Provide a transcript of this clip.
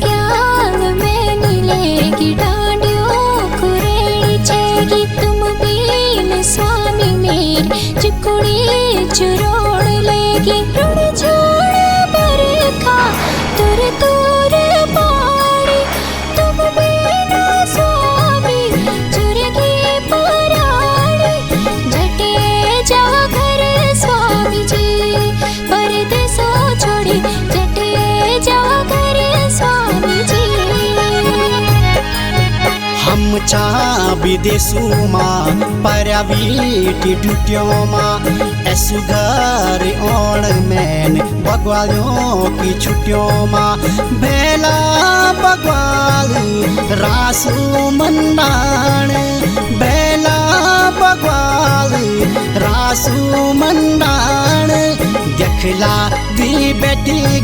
क्या में नीलेगी डांडियों कुरेड़ी छेगी तुम बीन स्वामी मेरी चुकुड़ी चुरोड़ लेगी रुड़ छोड़ बरखा तुर तुर पाड़ी तुम बीन स्वामी चुरगी पराड़ी झटे जाओ घर स्वामी जी परदेसो छोड़ी झटे जाओ घर स्वामी जी हम चा विदेशु माँ पर्यावीटी ड्यूटियों माँ ऐसु घर ओण मैन बगवालों की छुट्टियों माँ बेला बगवाल रासु मंडाण बेला बगवाल रासु मंडाण देखला दी बेटी